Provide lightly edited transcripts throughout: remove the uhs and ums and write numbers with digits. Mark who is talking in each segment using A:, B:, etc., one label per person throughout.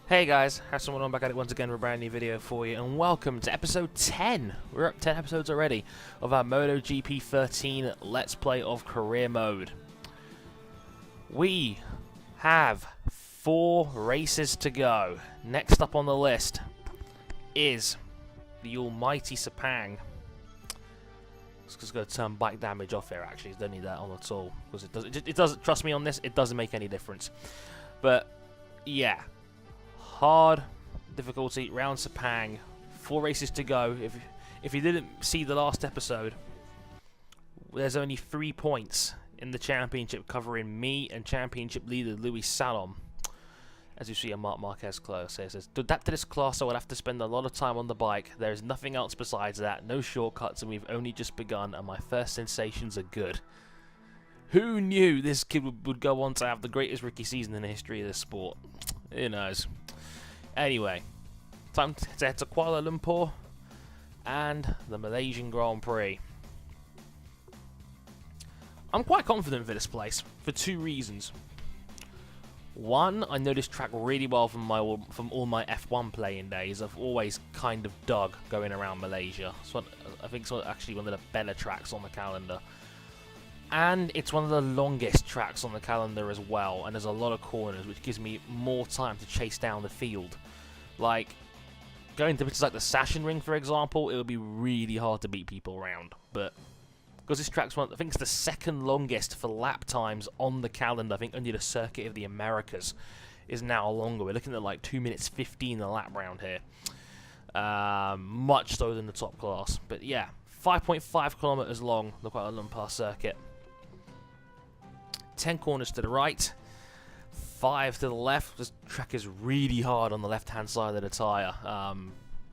A: Hey guys, Harrison and Salom back at it once again with a brand new video for you, and welcome to episode 10. We're up 10 episodes already of our MotoGP 13 Let's Play of Career Mode. We have 4 races to go. Next up on the list is the almighty Sepang. Just going to turn bike damage off here. Actually, don't need that on at all because it doesn't. Trust me on this, it doesn't make any difference. But yeah. Hard difficulty round Sepang, 4 races to go. If you didn't see the last episode, there's only 3 points in the championship covering me and championship leader Salom. As you see, a Marc Marquez close here says, to adapt to this class I would have to spend a lot of time on the bike. There is nothing else besides that, no shortcuts, and we've only just begun and my first sensations are good. Who knew this kid would go on to have the greatest rookie season in the history of this sport? Who knows? Anyway, time to head to Kuala Lumpur and the Malaysian Grand Prix. I'm quite confident for this place for 2 reasons. One, I know this track really well from all my F1 playing days. I've always kind of dug going around Malaysia. So I think it's actually one of the better tracks on the calendar. And it's one of the longest tracks on the calendar as well, and there's a lot of corners, which gives me more time to chase down the field. Like, going to places like the Sachsenring, for example, it would be really hard to beat people around. But because this track's I think it's the second longest for lap times on the calendar. I think only the Circuit of the Americas is now longer. We're looking at like 2 minutes 15 a lap round here. Much slower than the top class. But yeah, 5.5 kilometers long, the Kuala Lumpur circuit. 10 corners to the right, 5 to the left. This track is really hard on the left-hand side of the tyre.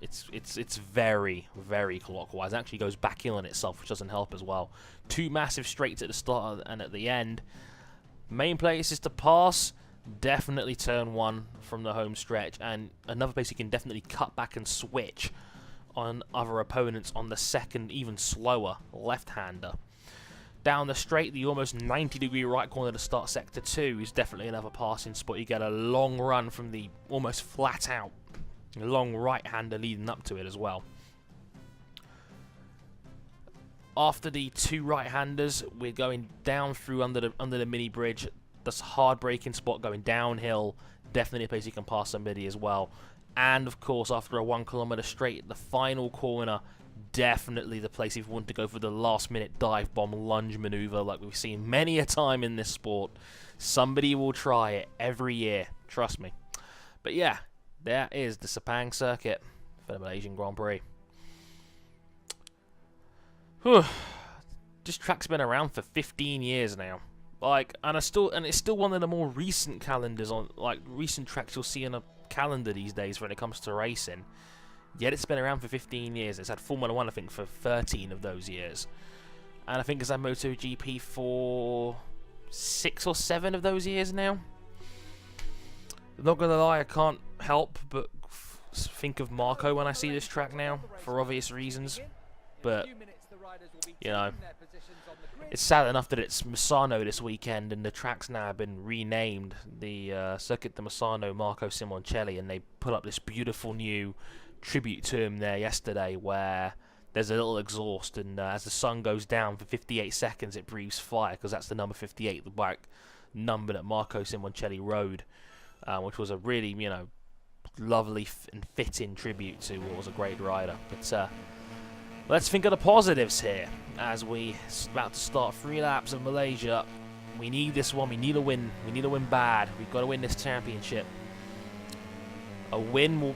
A: It's very, very clockwise. It actually goes back in on itself, which doesn't help as well. 2 massive straights at the start and at the end. Main places to pass, definitely turn 1 from the home stretch, and another place you can definitely cut back and switch on other opponents on the second, even slower left-hander. Down the straight, the almost 90-degree right corner to start Sector 2 is definitely another passing spot. You get a long run from the almost flat-out long right-hander leading up to it as well. After the 2 right-handers, we're going down through under the mini bridge. That's a hard braking spot going downhill. Definitely a place you can pass somebody as well. And of course, after a 1 kilometer straight, the final corner. Definitely the place if you want to go for the last-minute dive bomb lunge maneuver like we've seen many a time in this sport. Somebody will try it every year, trust me. But yeah, there is the Sepang circuit for the Malaysian Grand Prix. Whew. This track's been around for 15 years now. And it's still one of the more recent calendars on recent tracks you'll see on a calendar these days when it comes to racing. Yet it's been around for 15 years. It's had Formula 1, I think, for 13 of those years. And I think it's had MotoGP for 6 or 7 of those years now. Not gonna lie, I can't help but think of Marco when I see this track now, for obvious reasons. But, you know, it's sad enough that it's Misano this weekend, and the track's now been renamed the Circuit de Misano Marco Simoncelli, and they put up this beautiful new tribute to him there yesterday where there's a little exhaust, and as the sun goes down for 58 seconds it breathes fire, because that's the number 58, the bike number that Marco Simoncelli rode, which was a really, you know, lovely and fitting tribute to what was a great rider. But let's think of the positives here as we about to start 3 laps of Malaysia. We need this one. We need a win. We need a win bad. We've got to win this championship. A win will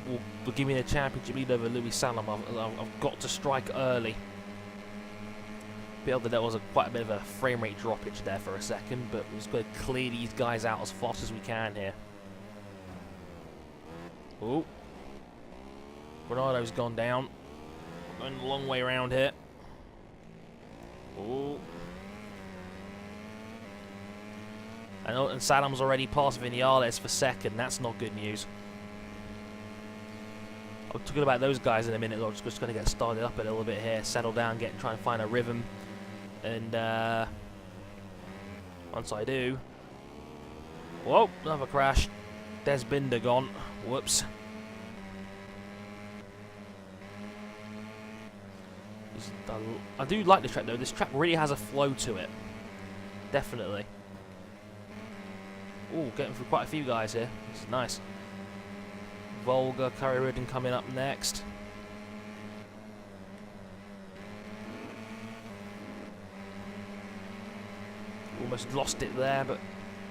A: give me the championship lead over Salom. I've got to strike early. Feel that there was quite a bit of a frame rate droppage there for a second, but we've just got to clear these guys out as fast as we can here. Oh, Ronaldo's gone down. Going a long way around here. Oh, and Salom's already passed Vinales for second. That's not good news. I'll talk about those guys in a minute. I'm just going to get started up a little bit here, settle down, try and find a rhythm, and once I do, whoa, another crash. Des Binder gone. Whoops. I do like the track though. This track really has a flow to it. Definitely. Ooh, getting through quite a few guys here. This is nice. Volga, Curry Ridden coming up next. Almost lost it there, but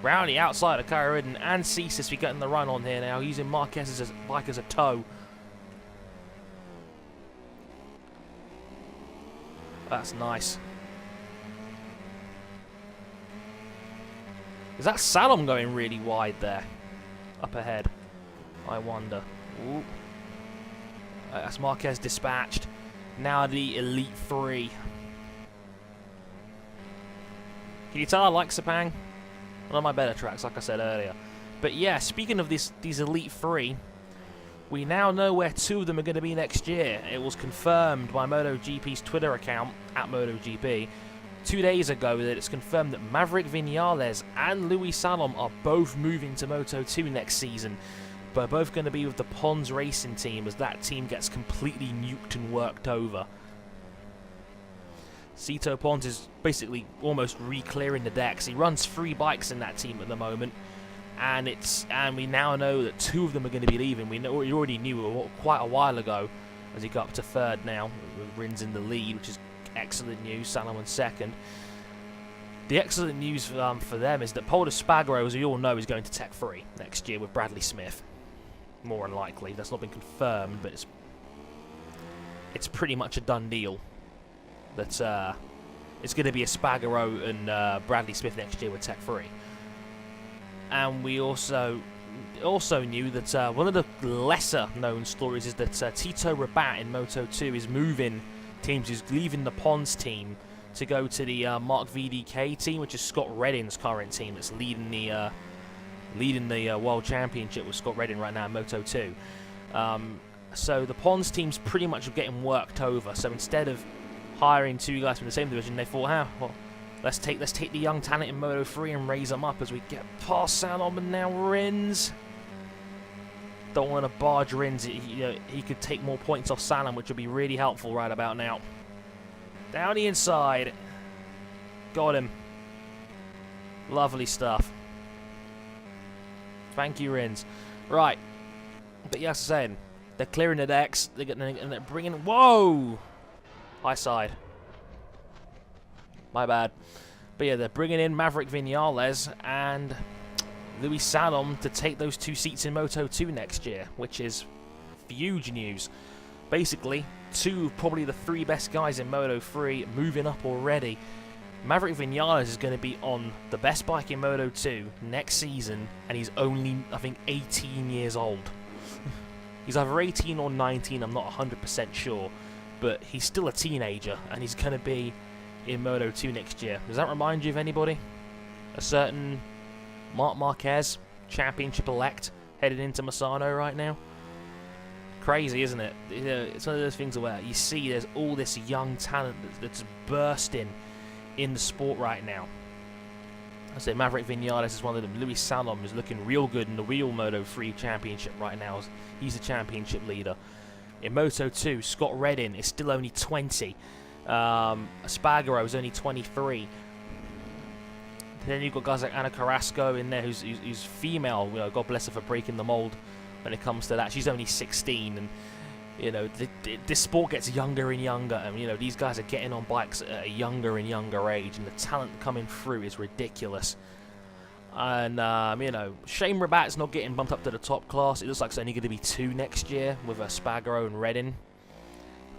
A: round the outside of Curry Ridden and Cesis, we're getting the run on here now, using Marquez's bike as a tow. That's nice. Is that Salom going really wide there? Up ahead. I wonder. Ooh. That's Marquez dispatched. Now the Elite 3. Can you tell I like Sepang? One of my better tracks, like I said earlier. But yeah, speaking of these Elite 3, we now know where 2 of them are going to be next year. It was confirmed by MotoGP's Twitter account, @MotoGP, 2 days ago that it's confirmed that Maverick Vinales and Luis Salom are both moving to Moto2 next season. But both going to be with the Pons Racing team as that team gets completely nuked and worked over. Cito Pons is basically almost re-clearing the decks. He runs 3 bikes in that team at the moment. And we now know that 2 of them are going to be leaving. We already knew quite a while ago, as he got up to 3rd now, with Rins in the lead, which is excellent news. Salomon 2nd. The excellent news for them is that Paul Espargaro, as we all know, is going to Tech 3 next year with Bradley Smith. More unlikely. That's not been confirmed, but it's pretty much a done deal that it's going to be Espargaro and Bradley Smith next year with Tech 3. And we also knew that one of the lesser-known stories is that Tito Rabat in Moto2 is moving teams. He's leaving the Pons team to go to the Mark VDK team, which is Scott Redding's current team that's leading the World Championship with Scott Redding right now in Moto2. So the Pons team's pretty much getting worked over. So instead of hiring 2 guys from the same division, they thought, well, let's take the young talent in Moto3 and raise them up as we get past Salom and now Rins. Don't want to barge Rins. He could take more points off Salom, which would be really helpful right about now. Down the inside. Got him. Lovely stuff. Thank you, Rins. Right. But yes, I'm saying, they're clearing the decks. And they're bringing... Whoa! High side. My bad. But yeah, they're bringing in Maverick Vinales and Luis Salom to take those 2 seats in Moto2 next year, which is huge news. Basically, 2 of probably the 3 best guys in Moto3 moving up already. Maverick Vinales is going to be on the best bike in Moto2 next season, and he's only, I think, 18 years old. He's either 18 or 19, I'm not 100% sure, but he's still a teenager, and he's going to be in Moto2 next year. Does that remind you of anybody? A certain Marc Marquez, championship elect, headed into Misano right now? Crazy, isn't it? It's one of those things where you see there's all this young talent that's bursting in the sport right now. I say Maverick Vinales is one of them. Luis Salom is looking real good in the real Moto3 championship right now. He's the championship leader. In Moto2, Scott Redding is still only 20. Espargaro is only 23. Then you've got guys like Ana Carrasco in there, who's female. God bless her for breaking the mold when it comes to that. She's only 16, and this sport gets younger and younger, and these guys are getting on bikes at a younger and younger age, and the talent coming through is ridiculous. And Shane Rabat's not getting bumped up to the top class. It looks like it's only going to be 2 next year with Espargaro and Redding.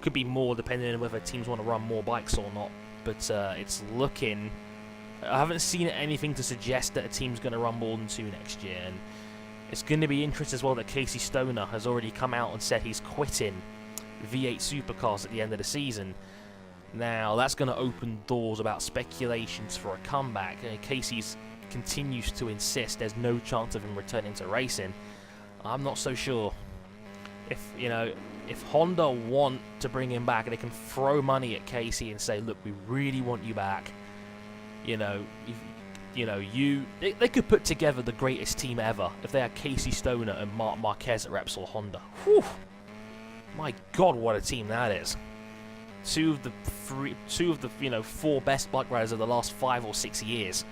A: Could be more depending on whether teams want to run more bikes or not, but it's looking... I haven't seen anything to suggest that a team's going to run more than 2 next year, and it's going to be interesting as well that Casey Stoner has already come out and said he's quitting V8 Supercars at the end of the season. Now, that's going to open doors about speculations for a comeback. Casey continues to insist there's no chance of him returning to racing. I'm not so sure. If Honda want to bring him back, they can throw money at Casey and say, look, we really want you back. You know, they could put together the greatest team ever if they had Casey Stoner and Marc Marquez at Repsol Honda. Whew. My God, what a team that is! Two of the four best bike riders of the last 5 or 6 years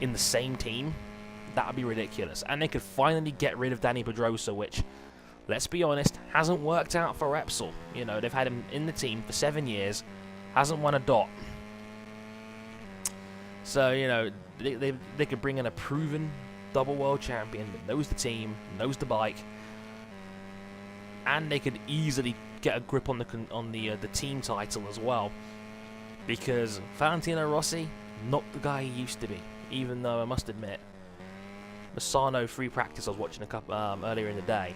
A: in the same team. That would be ridiculous. And they could finally get rid of Danny Pedrosa, which, let's be honest, hasn't worked out for Repsol. You know, they've had him in the team for 7 years, hasn't won a dot. So, you know, they could bring in a proven double world champion that knows the team, knows the bike, and they could easily get a grip on the team title as well. Because Valentino Rossi, not the guy he used to be. Even though I must admit, Misano free practice I was watching a couple earlier in the day,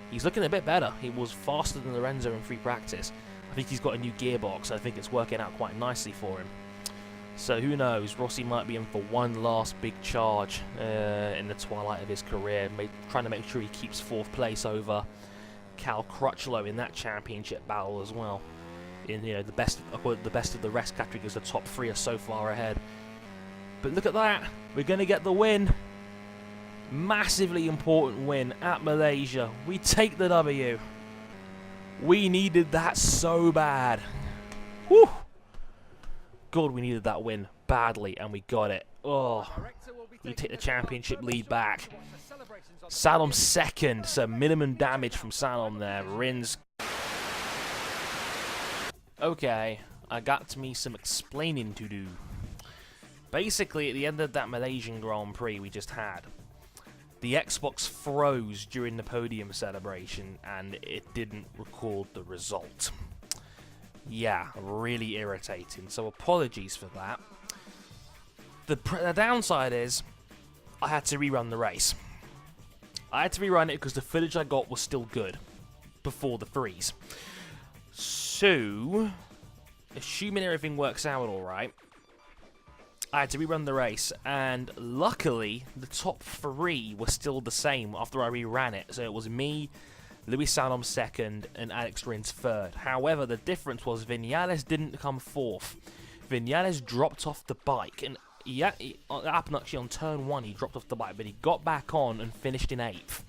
A: he's looking a bit better. He was faster than Lorenzo in free practice. I think he's got a new gearbox. I think it's working out quite nicely for him. So who knows, Rossi might be in for one last big charge in the twilight of his career, trying to make sure he keeps 4th place over Cal Crutchlow in that championship battle as well. In the best of the rest category, because the top 3 are so far ahead. But look at that, we're going to get the win. Massively important win at Malaysia. We take the W. We needed that so bad. Whew. God, we needed that win badly, and we got it. Oh, we take the championship lead back. Salom 2nd, so minimum damage from Salom there. Rins. Okay, I got me some explaining to do. Basically, at the end of that Malaysian Grand Prix we just had, the Xbox froze during the podium celebration, and it didn't record the result. Yeah, really irritating, so apologies for that. The downside is, I had to rerun the race. I had to rerun it because the footage I got was still good before the freeze. So, assuming everything works out alright, I had to rerun the race, and luckily, the top 3 were still the same after I reran it. So it was me, Luis Salom 2nd, and Alex Rins 3rd. However, the difference was Vinales didn't come 4th. Vinales dropped off the bike, and it happened actually on turn 1, he dropped off the bike, but he got back on and finished in 8th.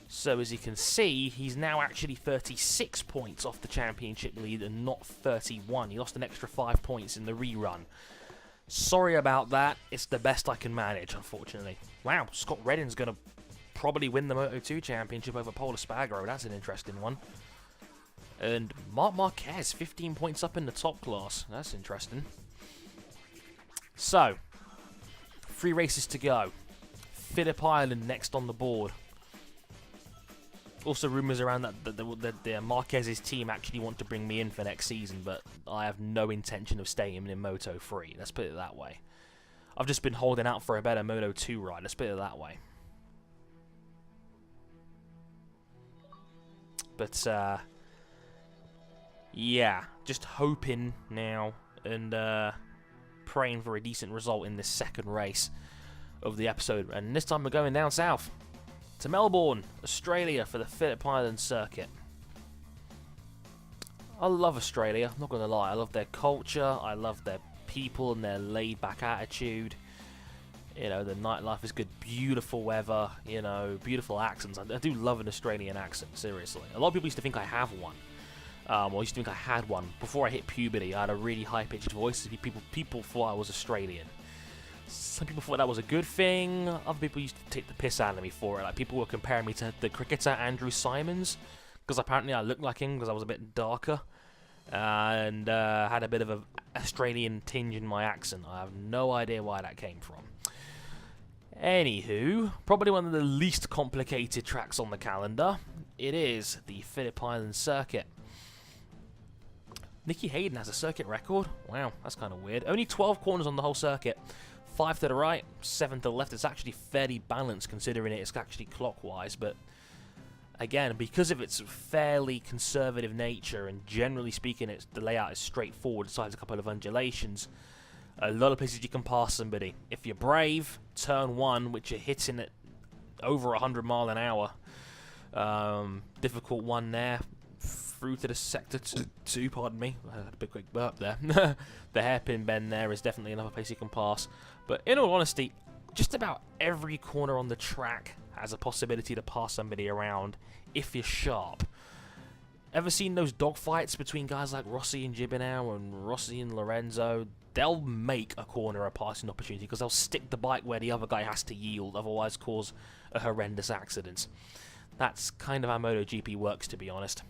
A: So as you can see, he's now actually 36 points off the championship lead and not 31. He lost an extra 5 points in the rerun. Sorry about that. It's the best I can manage, unfortunately. Wow, Scott Redding's going to probably win the Moto2 championship over Paul Espargaro. That's an interesting one. And Marc Marquez, 15 points up in the top class. That's interesting. So, 3 races to go. Phillip Island next on the board. Also, rumours around that Marquez's team actually want to bring me in for next season, but I have no intention of staying in Moto3. Let's put it that way. I've just been holding out for a better Moto2 ride. Let's put it that way. But, yeah, just hoping now and praying for a decent result in this second race of the episode. And this time we're going down south to Melbourne, Australia, for the Phillip Island circuit. I love Australia, I'm not going to lie. I love their culture, I love their people and their laid-back attitude. You know, the nightlife is good, beautiful weather, you know, beautiful accents. I do love an Australian accent, seriously. A lot of people used to think I have one. Or used to think I had one. Before I hit puberty, I had a really high-pitched voice. People thought I was Australian. Some people thought that was a good thing. Other people used to take the piss out of me for it. Like, people were comparing me to the cricketer Andrew Simons, because apparently I looked like him because I was a bit darker and had a bit of an Australian tinge in my accent. I have no idea why that came from. Anywho, probably one of the least complicated tracks on the calendar. It is the Phillip Island circuit. Nicky Hayden has a circuit record. Wow, that's kind of weird. Only 12 corners on the whole circuit. 5 to the right, 7 to the left. It's actually fairly balanced considering it's actually clockwise, but again, because of its fairly conservative nature and generally speaking the layout is straightforward, besides a couple of undulations, a lot of places you can pass somebody. If you're brave, turn 1, which you're hitting at over 100 mile an hour, difficult one there. through to the sector 2, pardon me. I had a big quick burp there. The hairpin bend there is definitely another place you can pass. But in all honesty, just about every corner on the track has a possibility to pass somebody around if you're sharp. Ever seen those dogfights between guys like Rossi and Gibinau and Rossi and Lorenzo? They'll make a corner a passing opportunity because they'll stick the bike where the other guy has to yield, otherwise cause a horrendous accident. That's kind of how MotoGP works, to be honest.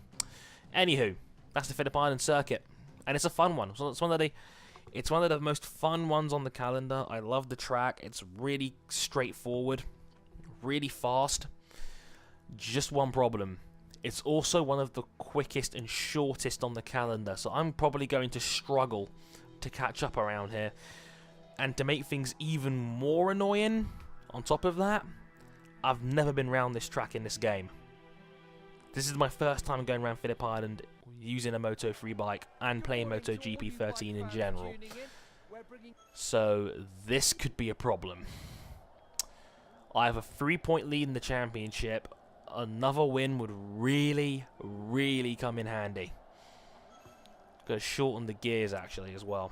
A: Anywho, that's the Phillip Island circuit, and it's a fun one. So it's one of the most fun ones on the calendar. I love the track. It's really straightforward, really fast. Just one problem. It's also one of the quickest and shortest on the calendar, so I'm probably going to struggle to catch up around here. And to make things even more annoying, on top of that, I've never been round this track in this game. This is my first time going around Phillip Island using a Moto3 bike and playing MotoGP 13 in general. So this could be a problem. I have a 3-point lead in the championship. Another win would really, really come in handy. Gotta shorten the gears actually as well.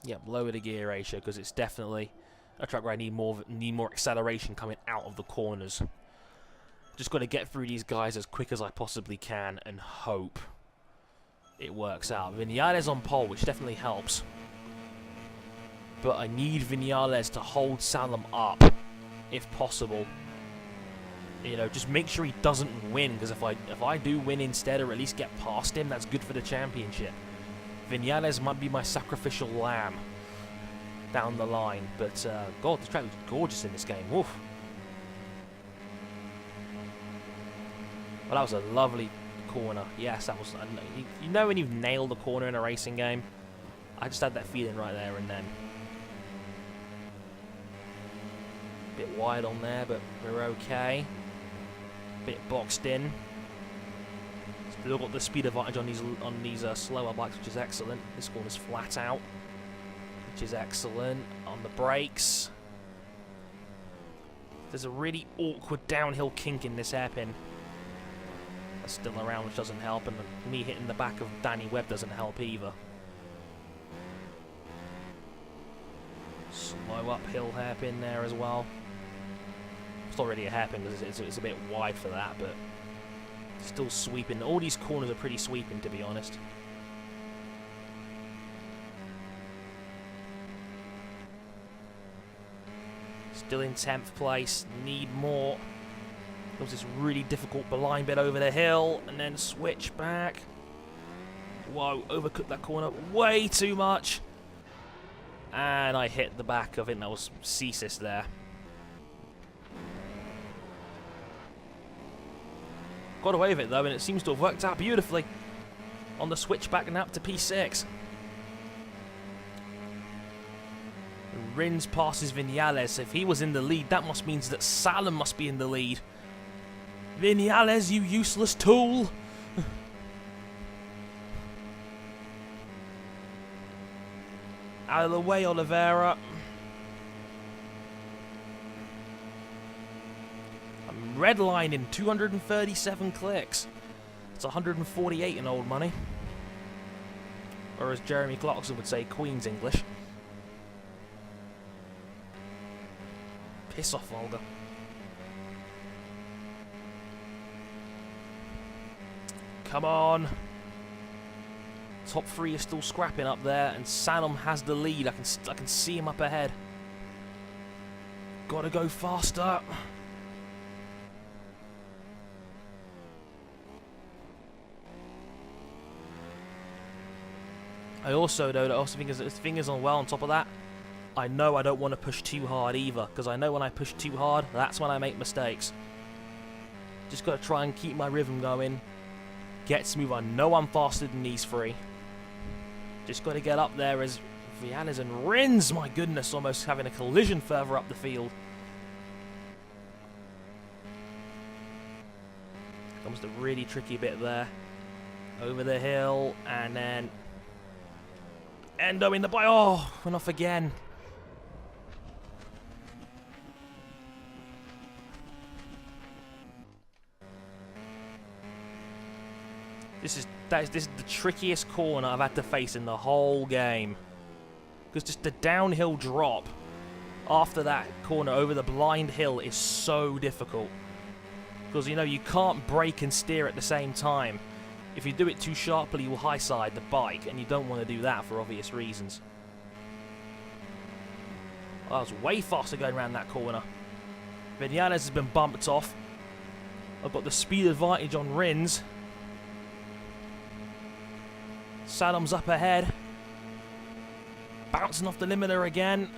A: Yep, lower the gear ratio because it's definitely a track where I need more acceleration coming out of the corners. Just got to get through these guys as quick as I possibly can and hope it works out. Vinales on pole, which definitely helps. But I need Vinales to hold Salom up, if possible. You know, just make sure he doesn't win, because if I do win instead, or at least get past him, that's good for the championship. Vinales might be my sacrificial lamb down the line, but God, the track was gorgeous in this game. Woof. Well, that was a lovely corner. Yes, that was. You know when you've nailed a corner in a racing game? I just had that feeling right there and then. Bit wide on there, but we're okay. Bit boxed in. Still got the speed advantage on these slower bikes, which is excellent. This corner's flat out, which is excellent. On the brakes, there's a really awkward downhill kink in this hairpin. That's still around, which doesn't help, and me hitting the back of Danny Webb doesn't help either. Slow uphill hairpin there as well. It's not really a hairpin because it's a bit wide for that, but still sweeping. All these corners are pretty sweeping, to be honest. Still in 10th place. Need more. There was this really difficult blind bit over the hill, and then switch back. Whoa, overcooked that corner way too much. And I hit the back of it, and that was Cesis there. Got away with it though, and it seems to have worked out beautifully on the switchback and up to P6. Rins passes Vinales. If he was in the lead, that must mean that Salom must be in the lead. Vinales, you useless tool! Out of the way, Oliveira. I'm redlining 237 clicks. It's 148 in old money. Or as Jeremy Clarkson would say, Queen's English. Piss off, Olga. Come on. Top three is still scrapping up there, and Salom has the lead. I can see him up ahead. Gotta go faster. I also think his fingers on well on top of that. I know I don't want to push too hard either, because I know when I push too hard, that's when I make mistakes. Just got to try and keep my rhythm going. Get smooth. I know I'm faster than these three. Just got to get up there as Vianes and Rins, my goodness, almost having a collision further up the field. Comes the really tricky bit there. Over the hill, and then Endo in the bike. Oh, went off again. This is the trickiest corner I've had to face in the whole game. Because just the downhill drop after that corner over the blind hill is so difficult. Because, you know, you can't brake and steer at the same time. If you do it too sharply, you will high side the bike, and you don't want to do that for obvious reasons. Oh, I was way faster going around that corner. Vinales has been bumped off. I've got the speed advantage on Rins. Salom's up ahead. Bouncing off the limiter again.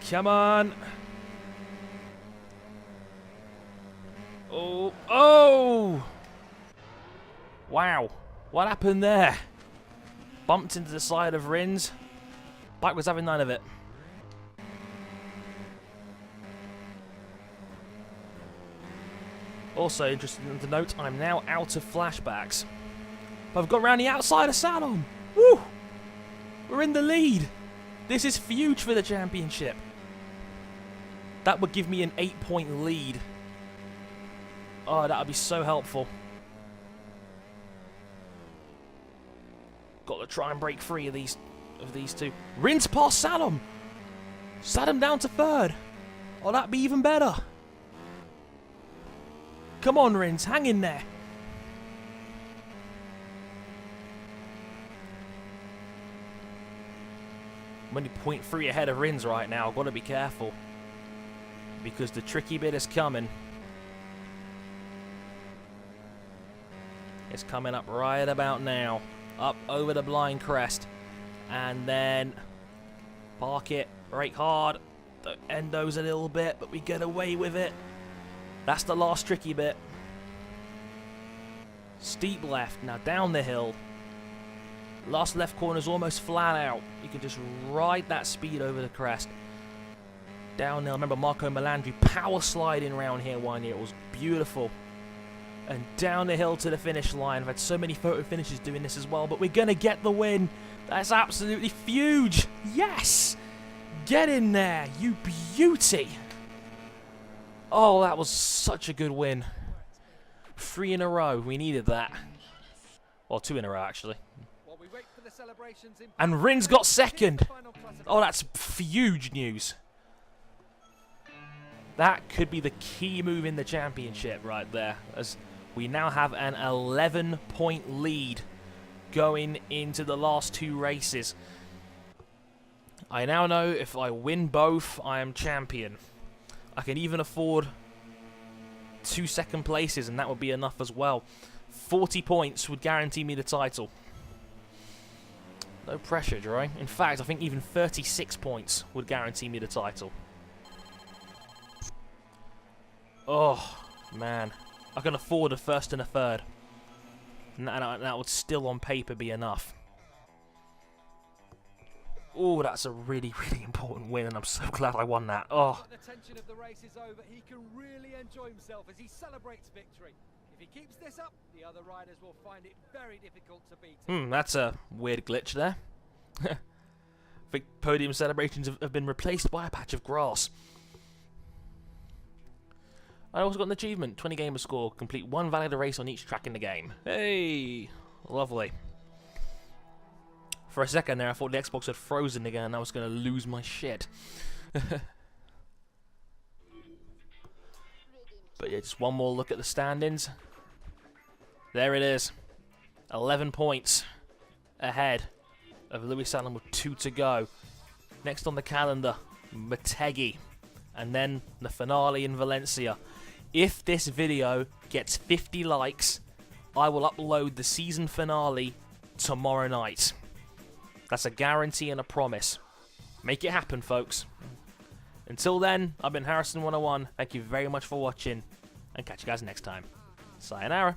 A: Come on. Oh. Oh! Wow. What happened there? Bumped into the side of Rins. Bike was having none of it. Also, interesting to note, I'm now out of flashbacks. But I've got around the outside of Salom. Woo! We're in the lead. This is huge for the championship. That would give me an 8-point lead. Oh, that would be so helpful. Got to try and break free of these two. Rins past Salom. Salom down to third. Oh, that'd be even better. Come on, Rins, hang in there. I'm only 0.3 ahead of Rins right now. I've got to be careful. Because the tricky bit is coming. It's coming up right about now. Up over the blind crest. And then park it, brake hard. Endos a little bit, but we get away with it. That's the last tricky bit. Steep left, now down the hill. Last left corner is almost flat out. You can just ride that speed over the crest. Downhill, remember Marco Melandri power sliding around here one year. It was beautiful. And down the hill to the finish line. I've had so many photo finishes doing this as well, but we're going to get the win. That's absolutely huge. Yes! Get in there, you beauty. Oh, that was such a good win. 3 in a row. We needed that. Well, 2 in a row, actually. And Rins got second. Oh, that's huge news. That could be the key move in the championship right there. As we now have an 11-point lead going into the last 2 races. I now know if I win both, I am champion. I can even afford 2 second places, and that would be enough as well. 40 points would guarantee me the title. No pressure, Joy. In fact, I think even 36 points would guarantee me the title. Oh, man. I can afford a first and a third. And that would still on paper be enough. Oh, that's a really, really important win, and I'm so glad I won that. Oh.
B: The tension of the race is over. He can really enjoy himself as he celebrates victory. If he keeps this up, the other riders will find it very difficult to beat him.
A: That's a weird glitch there. I think podium celebrations have been replaced by a patch of grass. I also got an achievement, 20 gamer score, complete 1 valid race on each track in the game. Hey, lovely. For a second there, I thought the Xbox had frozen again and I was going to lose my shit. But yeah, just one more look at the standings. There it is. 11 points ahead of Louis Salom with 2 to go. Next on the calendar, Motegi. And then the finale in Valencia. If this video gets 50 likes, I will upload the season finale tomorrow night. That's a guarantee and a promise. Make it happen, folks. Until then, I've been Harrison101. Thank you very much for watching, and catch you guys next time. Sayonara.